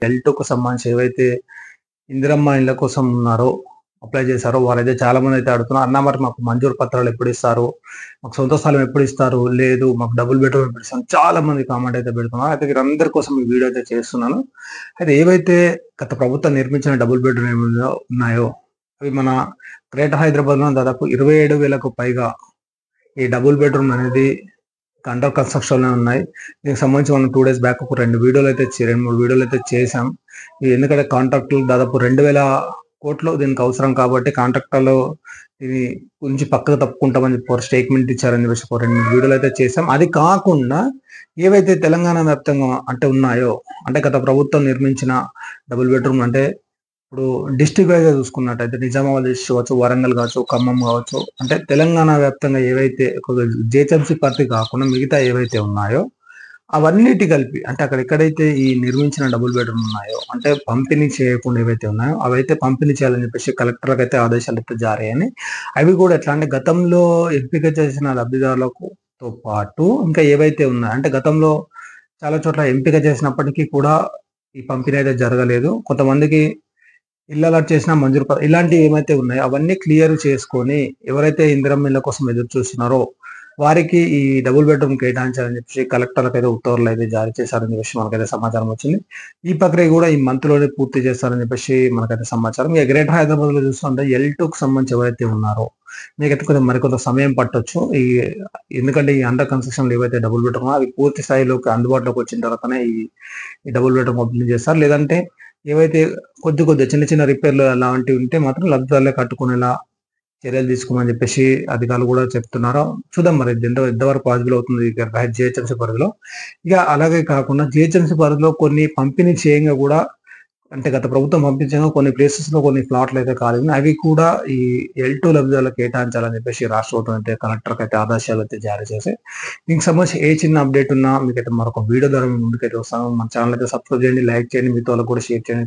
L2కు సంబంధించి ఏవైతే ఇందిరమ్మ ఇళ్ళ కోసం ఉన్నారో, అప్లై చేశారో వారైతే చాలా మందైతే అడుగుతున్నారు. అన్న మరి మాకు మంజూరు పత్రాలు ఎప్పుడిస్తారు? మాకు సొంత స్థలం ఎప్పుడిస్తారు? లేదు మాకు డబుల్ బెడ్‌రూమ్ ఎప్పుడిస్తారు? చాలా మంది కామెంట్ అయితే పెడుతున్నారు. అయితే వీరందరి కోసం ఈ వీడియో అయితే చేస్తున్నాను. అయితే ఏవైతే గత ప్రభుత్వం నిర్మించిన డబుల్ బెడ్‌రూమ్ ఉన్నాయో అవి మన గ్రేటర్ హైదరాబాద్‌లో దాదాపు 27,000కు పైగా ఈ డబుల్ బెడ్‌రూమ్ అనేది అండర్ కన్‌స్ట్రక్షన్‌లో ఉన్నాయి. దీనికి సంబంధించి మనం 2 డేస్ బ్యాక్ ఒక 2 వీడియోలు అయితే 2, 3 వీడియోలు అయితే చేశాం. ఎందుకంటే కాంట్రాక్టులు దాదాపు 2,000 కోట్లు దీనికి అవసరం కాబట్టి కాంట్రాక్టర్లు ఇది గురించి పక్కకు తప్పుకుంటామని చెప్పి ఒక స్టేట్మెంట్ ఇచ్చారని చెప్పేసి ఒక 2, 3 వీడియోలు అయితే చేశాం. అది కాకుండా ఏవైతే తెలంగాణ వ్యాప్తంగా అంటే ఉన్నాయో, అంటే గత ప్రభుత్వం నిర్మించిన డబుల్ బెడ్‌రూమ్ అంటే ఇప్పుడు డిస్ట్రిక్ట్ వైస్‌గా చూసుకున్నట్టయితే నిజామాబాద్ డిస్ట్రిక్ట్ కావచ్చు, వరంగల్ కావచ్చు, ఖమ్మం కావచ్చు, అంటే తెలంగాణ వ్యాప్తంగా ఏవైతే జీహెచ్ఎంసీ పరిధి కాకుండా మిగతా ఏవైతే ఉన్నాయో అవన్నిటి కలిపి అంటే అక్కడ ఎక్కడైతే ఈ నిర్మించిన డబుల్ బెడ్‌రూమ్ ఉన్నాయో అంటే పంపిణీ చేయకుండా ఏవైతే ఉన్నాయో అవైతే పంపిణీ చేయాలని చెప్పేసి కలెక్టర్‌కి అయితే ఆదేశాలు అయితే జారీ అయినాయి. అవి కూడా ఎట్లా అంటే గతంలో ఎంపిక చేసిన లబ్ధిదారులతో పాటు ఇంకా ఏవైతే ఉన్నాయో అంటే గతంలో చాలా చోట్ల ఎంపిక చేసినప్పటికీ కూడా ఈ పంపిణీ అయితే జరగలేదు. కొంతమందికి ఇల్లు అలాట్ చేసిన మంజూరు ఇలాంటివి ఏమైతే ఉన్నాయో అవన్నీ క్లియర్ చేసుకొని ఎవరైతే ఇందిరమ్మ ఇళ్ళ కోసం ఎదురు చూస్తున్నారో వారికి ఈ డబుల్ బెడ్‌రూమ్ కేటాయించాలని చెప్పేసి కలెక్టర్‌లకైతే ఉత్తర్వులు అయితే జారీ చేశారని చెప్పేసి మనకైతే సమాచారం వచ్చింది. ఈ ప్రక్రియ కూడా ఈ మంత్‌లోనే పూర్తి చేస్తారని చెప్పేసి మనకైతే సమాచారం. ఇక గ్రేటర్ హైదరాబాద్‌లో చూస్తుంటే L2కి సంబంధించి ఎవరైతే ఉన్నారో మీకైతే కొంచెం మరికొంత సమయం పట్టొచ్చు. ఎందుకంటే ఈ అండర్ కన్‌స్ట్రక్షన్‌లో ఏవైతే డబుల్ బెడ్‌రూమ్ అవి పూర్తి స్థాయిలోకి అందుబాటులోకి వచ్చిన తర్వాతనే ఈ డబుల్ బెడ్‌రూమ్ ఓపెనింగ్ చేస్తారు. లేదంటే ఏవైతే కొద్దిగా చిన్న చిన్న రిపేర్‌లు అలాంటివి ఉంటే మాత్రం లబ్ధిదారులే కట్టుకునేలా చర్యలు తీసుకోమని చెప్పేసి అధికారులు కూడా చెప్తున్నారు. చూద్దాం మరి ఇది ఎంతవరకు పాసిబుల్ అవుతుంది జీహెచ్ఎంసీ పరిధిలో. ఇక అలాగే కాకుండా జీహెచ్ఎంసీ పరిధిలో కొన్ని పంపిణీ చేయంగా కూడా అంటే గత ప్రభుత్వం పంపించగా కొన్ని ప్లేసెస్‌లో కొన్ని ప్లాట్లు అయితే ఖాళీ ఉన్నాయి. అవి కూడా ఈ L2 లబ్ధిదారులకు కేటాయించాలని చెప్పేసి రాష్ట్ర ప్రభుత్వం అయితే కలెక్టర్‌కి అయితే ఆదేశాలు అయితే జారీ చేశాయి. దీనికి సంబంధించి ఏ చిన్న అప్డేట్ ఉన్నా మీకైతే మరొక వీడియో ద్వారా మీ ముందుకైతే వస్తాను. మన ఛానల్ అయితే సబ్స్క్రైబ్ చేయండి, లైక్ చేయండి, మీతో వాళ్ళకి కూడా షేర్ చేయండి.